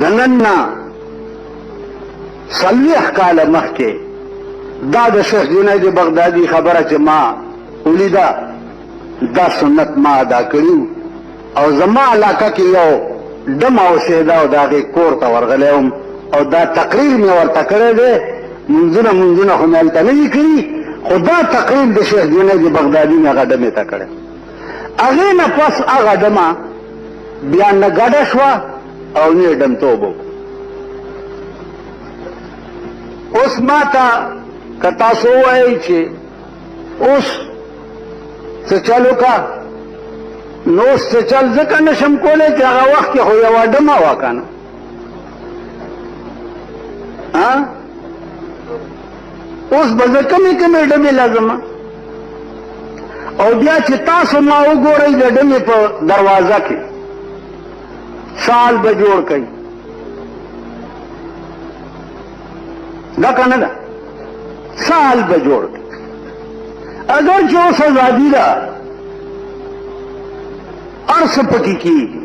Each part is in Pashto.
دننا صلوح کال مخکې دا د شیخ جنید بغدادي خبره چې ما ولیده دا سنت ما ادا کړي او زما علاقه کې یو ډم اوسېده او د هغې کور ته ورغلی وم او دا تقریر مې ورته کړی دی منځونه خو مې هلته نه دي کړي خو دا تقریر د شیخ جنید بغدادي مې هغه ډمې ته کړی هغې نه پس هغه ډمه بیا نه ګډه شوه او نه یې ډمتوب وکړو اوس ما ته که تاسو ووایئ چې اوس څه چل وکړه نو اوس څه چل ځکه نشم کولی چې هغه وخت کې خو یوه ډمه وه که نه اوس به زه کمې ډمې لازمه او بیا چې تاسو ما وګورئ د ډمې په دروازه کې سال به جوړ کوي دا که نه ده سال به جوړ کوي اگر چې اوس ازادي ده هر څه پکې کېږي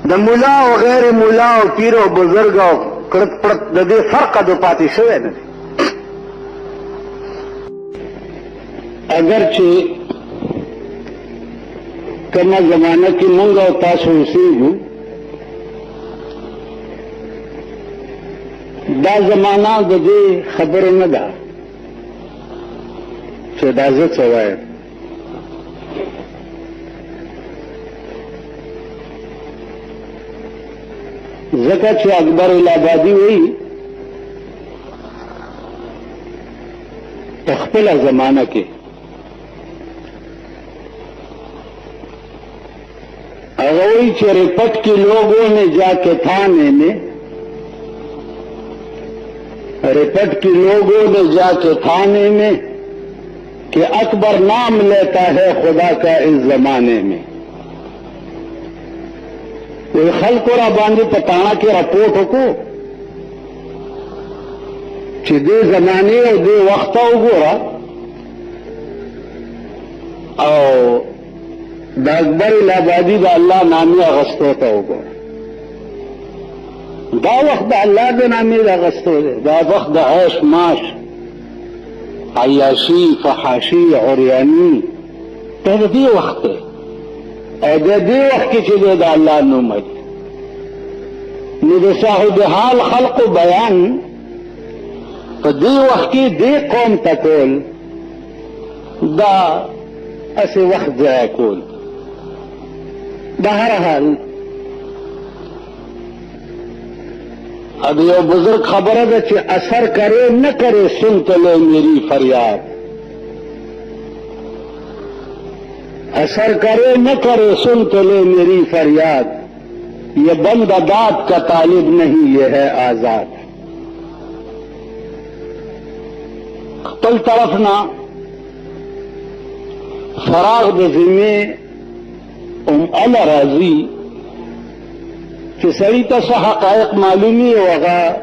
د ملا او غیر ملا او پیر او بزرګ او کړت پړت د دې فرقه د پاتې شوی نه دی اگر چې کومه زمانه کې موږ او تاسو اوسېږو دا زمانه د دې خبرې نه ده چې دا زه څه وایم ځکه چې اکبر الآبادي وایي په خپله زمانه کې هغه وایي چې رپٹ کی لوگوں نے جا کے تھانے میں رپٹ کی لوگوں نے جا کے تھانے میں کہ اکبر نام لیتا ہے خدا کا اس زمانے میں کوئی خلق را باندې په تاڼه کې راپورټ وکړو چې دې زمانې او دې وخته وګوره او د اکبر الآبادي د الله نامې اغستو ته وګوره دا وخت د الله د نامې د اغستو دی دا وخت د عیش ماش عیاشي فحاشي عریاني دا د دې وخت دی او د دې وخت کې چې دی د الله نوم دی نو د صاحب حال خلقو بیان په دې وخت کې دې قوم ته کول دا اسې وخت ضایع کول بہرحال اب یہ بزرگ خبر ہے کہ اثر کرے نہ کرے سن تو لے میری فریاد اثر کرے نہ کرے سن تو لے میری فریاد یہ بند داد کا طالب نہیں یہ ہے آزاد خپل طرف نہ فراغ د ذمے الله راضي چې سړی ته څه حقایق معلومي او هغه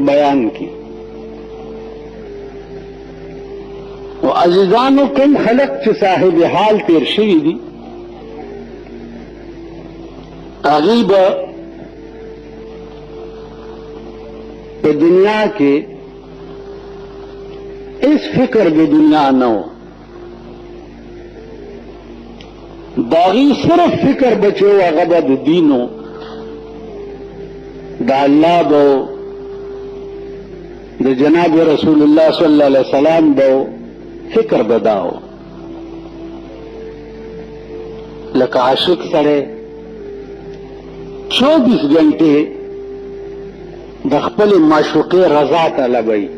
بیان کړي او عزیزانو کوم خلق چې صاحب حال تیر شوي دي هغوی به په دنیا کې هیڅ فکر د دنیا نه و داغی صرف فکر بچو هغه به د دینو د الله به د جناب رسول الله صلی الله علیه وسلم به فکر بداو لکه عاشق سره 24 غنټې د خپل معشوقې رضا طلبوي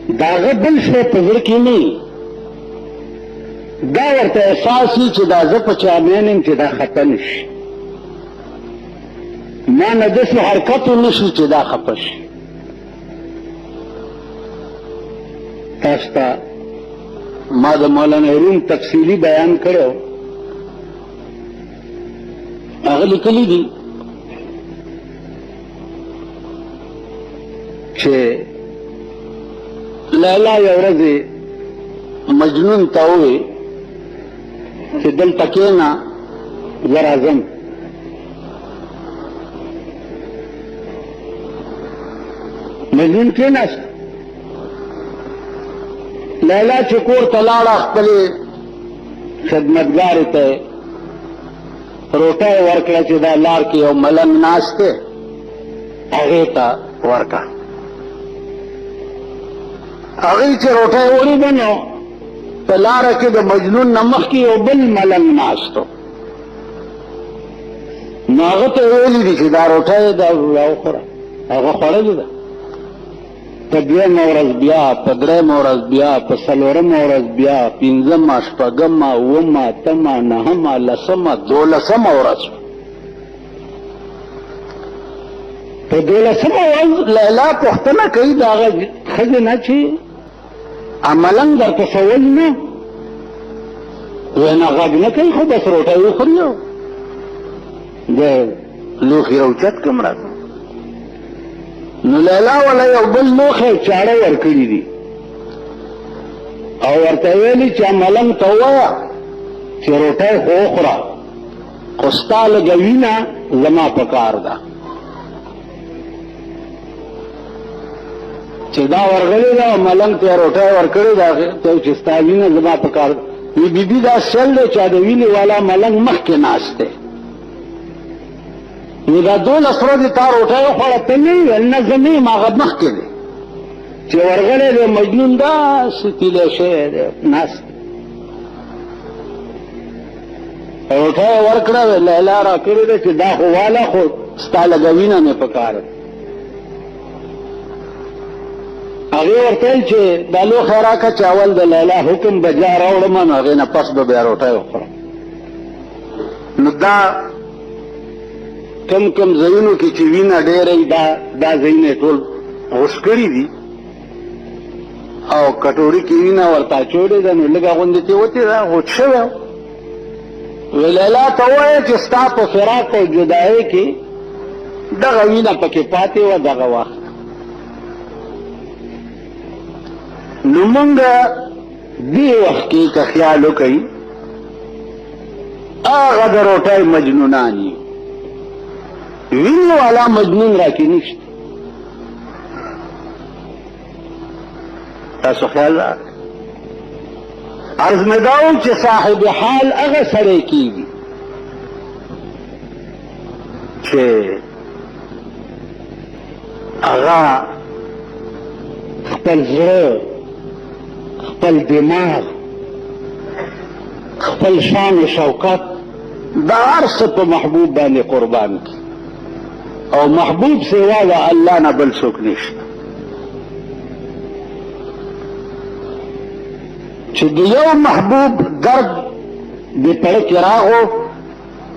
داغه بل څه په زړه کې نه دا ورته احساس وي چې دا زه په چا مین یم چې دا خفه نه شي ما نه داسې حرکت ونه شي چې دا خفه شي تاسو ته ما د مولانا روم تفصیلي بیان کړی هغه لیکلي دي چې لیلا یو ورځې مجنون ته وویل چې دلته کښېنه زر اعظم مجنون کېناست. لیلا چې کور ته لاړه خپلې خدمتګارې ته روټۍ ورکړه چې دا لار کې یو ملنګ ناست دی هغې ته ورکړه. هغې چې روټۍ ولیده نو په لاره کې د مجنون نه مخکې یو بل ملنګ ناست و. نو هغه ته یې ویلي دي چې دا روټۍ دا وخوره. هغه خوړلې ده. په دویمه ورځ بیا، په درېیمه ورځ بیا، په څلورمه ورځ بیا، پنځمه، شپږمه، اوومه، اتمه، نهمه، لسمه، دولسمه ورځ. په دولسمه ورځ لیلا پوښتنه کوي د هغه ښځې نه چې ملنګ درته څه ویل نه؟ ویې نه غږ نه کوي خو بس روټۍ وخوري او د لوښي اوچت کړم راته. نو لیلا والا یو بل لوښی چاړه ورکړي دي او ورته ویلي چې ملنګ ته ووایه چې روټۍ خو وخوره خو ستا لږه وینه زما په کار ده. چې دا ورغلې ده او ملنګ ته یې روټۍ ورکړې ده ته چې ستا وینه زما په کار ده. وی بیبي دا سل دی چې د وینې والا ملنګ مخکې ناست دی. نو دا 12 ورځې تا روټۍ وخوړه ته نه یې ویل نه زه نه یم هغه مخکې دی چې ورغلی دی مجنون داسې تیلی شوی دی ناست. روټۍ یې ورکړه لیلا را کړې ده چې دا خو واله خو ستا لږه وینه مې په کار ده. هغې ورته ویل چې دا لوښی راکړه چې اول د لیلا حکم به جا راوړم نو هغې نه پس به بیا روټۍ وخورم. نو دا کم کم ځایونو کې چې وینه ډېره وي دا ځایونه یې ټول غوڅ کړي دي او کټوري کې وینه ورته اچولې ده نو لږه غوندې تېوتې ده غوڅ شوی و. وی لیلا ته ووایه چې ستا په فراق او جدایۍ کې دغه وینه پکې پاتې وه دغه وخت. نو مونږ دې وخت کې که خیال وکړئ هغه د روټۍ مجنونان یو وینې والا مجنون را کې نشته. تاسو خیال راکړئ. عرض مې دا و چې صاحب حال هغه سړی کېږي چې هغه خپل زړه، خپل دماغ، خپل شان و شوکت دا هر څه په محبوب باندې قربان کړي او محبوب سوا د الله نه بل څوک نشته. چې د یو محبوب درد د پړه کې راغو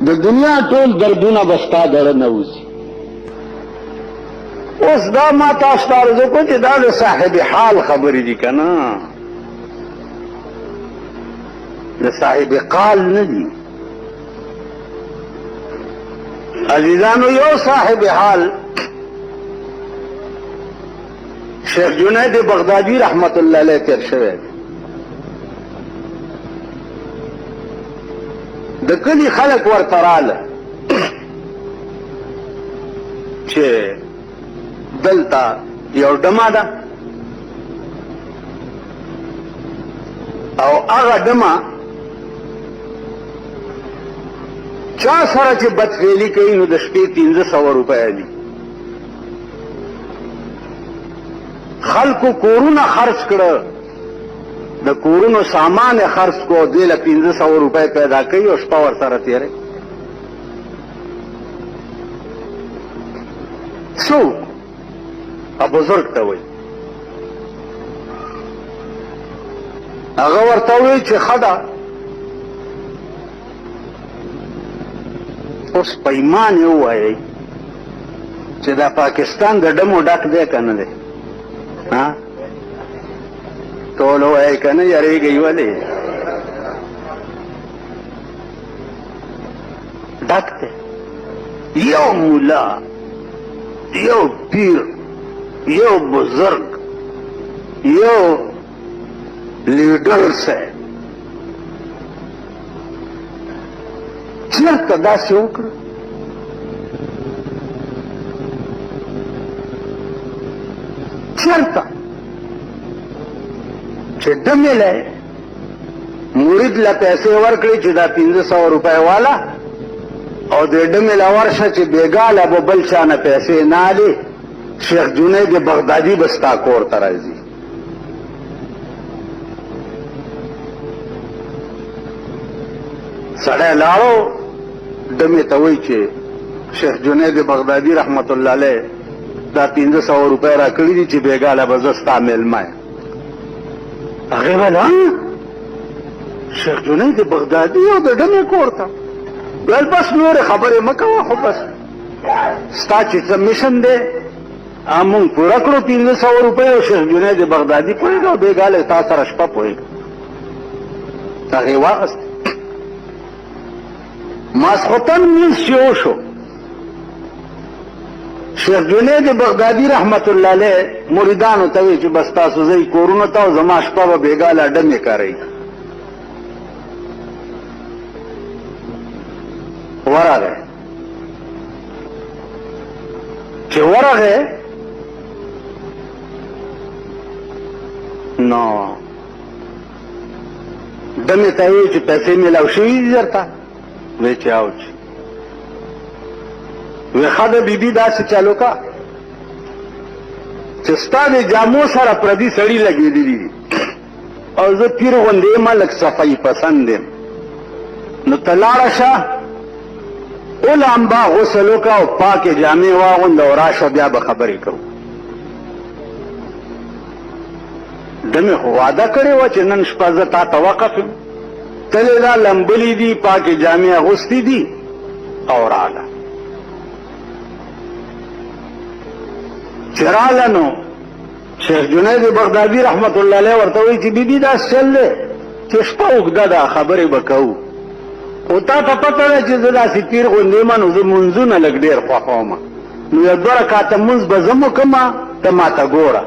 د دنیا ټول دردونه به ستا دړه نه وځي. اوس دا ما تاسو ته عرض وکړو چې دا د صاحب حال خبرې دي که نه، د صاحب قال نه دي. عزیزانو یو صاحب حال شیخ جنید بغدادي رحمت الله علیه تیر شوی دی. د کلي خلک ورته راله چې دلته یو ډمه ده او هغه ډمه چا سره چې بدفعلي کوي نو د شپې 1500 روپۍ دي. خلکو کورونه خرڅ کړه، د کورونو سامان یې خرڅ کړو، دوی له 1500 روپۍ پیدا کوي او شپه ورسره تېروي. څوک بزرګ ته وایي. هغه ورته وایي چې ښه ده اوس په ایمان یې ووایئ چې دا پاکستان د ډمو ډک دی که نه دی؟ ټول ووایئ که نه یارېږئ ولې؟ ډک دی. یو ملا، یو پیر، یو بزرگ، یو لیڈر سے چېرته داسې وکړه چېرته چې ډمې له مرید له پیسې ورکړي چې دا 500 روپۍ والا او د ډمې له ورشه چې بېګاله به بل چا نه پیسې نه علي شیخ جنید بغدادي به ستا کور ته راځي سړی لاړو ډمې ته وایي چې شیخ جنید بغدادي رحمت الله علیه دا 500 روپۍ راکړي دي چې بېګاله به زه ستا میلمه یم هغې ویل شیخ جنید بغدادي او د ډمې کور ته ویل بس نورې خبرې مه کوه خو بس ستا چې څه میشن دی مونږ پوره کړو 500 روپۍ او شیخ جنید بغدادي پوهېږه او بېګاله تا سره شپه پوهېږه هغې واغست ماسخوتن لمونځ چې وشو شیخ جنید بغدادي رحمت الله علیه مریدانو ته وایي چې بس تاسو ځئ کورونو ته او زما شپه به بېګاله ډمې کاروي ورغی چې ورغی نو ډمې ته وایي چې پیسې میلاو شوي دي درته وی چې اوچ وی ښه ده بیبي داسې چالو کا چې ستا د جامو سره پردي سړي لګېدلي دي او زه پیر غوندې یم لږ صفایي پسند یم نو ته لاړه شه لامبا غسل وکړه او پاکې جامې واغونده او راشه بیا به خبرې کوو ډمې خو واده کړې وه چې نن شپه زه تا ته وقف یم تلې دا لمبلې دي پاکې جامې اغوستې دي او راله چې راله نو شیخ جنید بغدادي رحمت الله علیه ورته وایي چې بیبي داسې چل دی چې شپه اوږده ده خبرې به کوو خو تا ته پته ده چې زه داسې پیر غوندې یم نو زه مونځونه لږ ډېر خوښوم نو یو 2 رکعته مونځ به زه م وکړم ته ما ته ګوره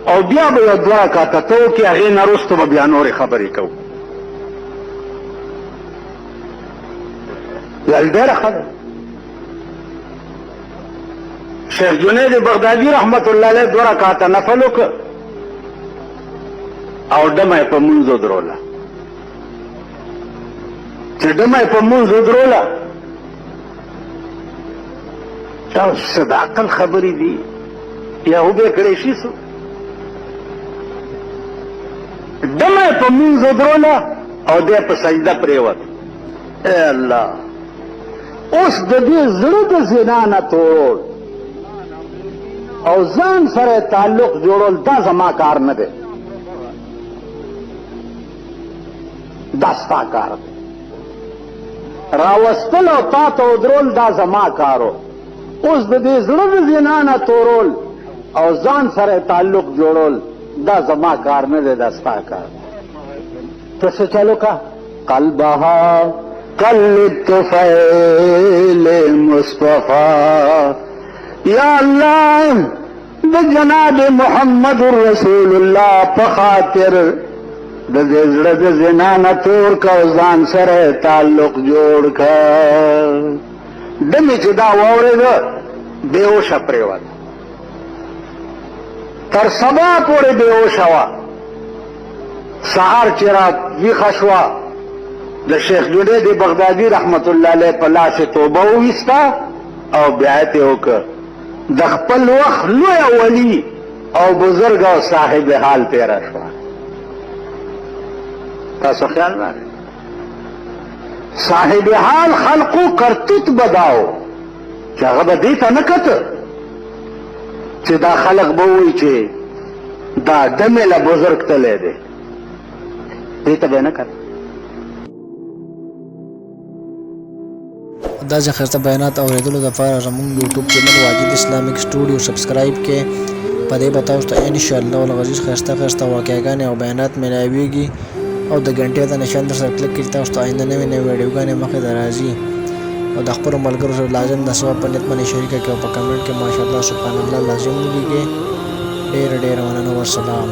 او بیا به یو 2 رکعته ته وکړې هغې نه وروسته به بیا نورې خبرې کوو ویل ډېره ښه ده شیخ جنید بغدادي رحمت الله علیه 2 رکعته نفل وکړ او ډمه یې په مونځ ودروله چې ډمه یې په مونځ ودروله دا څه د عقل خبرې دي یا وبې کړی شي څو ډمه یې په مونځ ودروله او دی په سجده پرېوت ای الله اوس د دې زړه د زنا نه توړ او ځان سره تعلق جوړول دا زما کار نه دی دا ستا کار دی راوستل او تا ته ودرول دا زما کارو اوس د دې زړه د زنا نه تورول او ځان سره تعلق جوړول دا زما کار نه دی دا ستا کار ته څه چلو کا قلبها قلب طفیل مصطفی یا اللہ د جناب محمد رسول اللہ په خاطر د دې زړه د زنا نه تور کا ځان سره تعلق جوړ کا دمې چې دا واورېده بېهوشه پرېوت تر سبا پورې بېهوشه وه سهار چې را ویښه شوه د شیخ جنید بغدادي رحمت الله علیه په لاس یې توبه وویسته او بیعت یې وکړ د خپل وخت لویه ولي او بزرګ او صاحب حال تېره شوه تاسو خیال راغی صاحب حال خلقو کرتوت بداو چې هغه به دې ته نه کته چې دا خلق به وایي چې دا دمې له بزرګ تلی دی دې ته به یې نه کته دا ځخرته بیانات اوریدلو لپاره زموږ یوټیوب چینل واجد اسلامیک سټوډیو سبسکرایب کړئ په دې به تاسو ته ان شاء الله العزیز ښایسته واقعګانې او بیانات ملاویږي او د غنټې د نشان در سره کلیک کړئ تاسو ته آینده نوې ویډیوګانې مخې ته راځي او د خپلو ملګرو سره لازم د ثواب په نیت باندې شریکه کړئ او په کمنټ کې ماشاءالله سبحان الله لازم ولیکئ ډېره مننه والسلام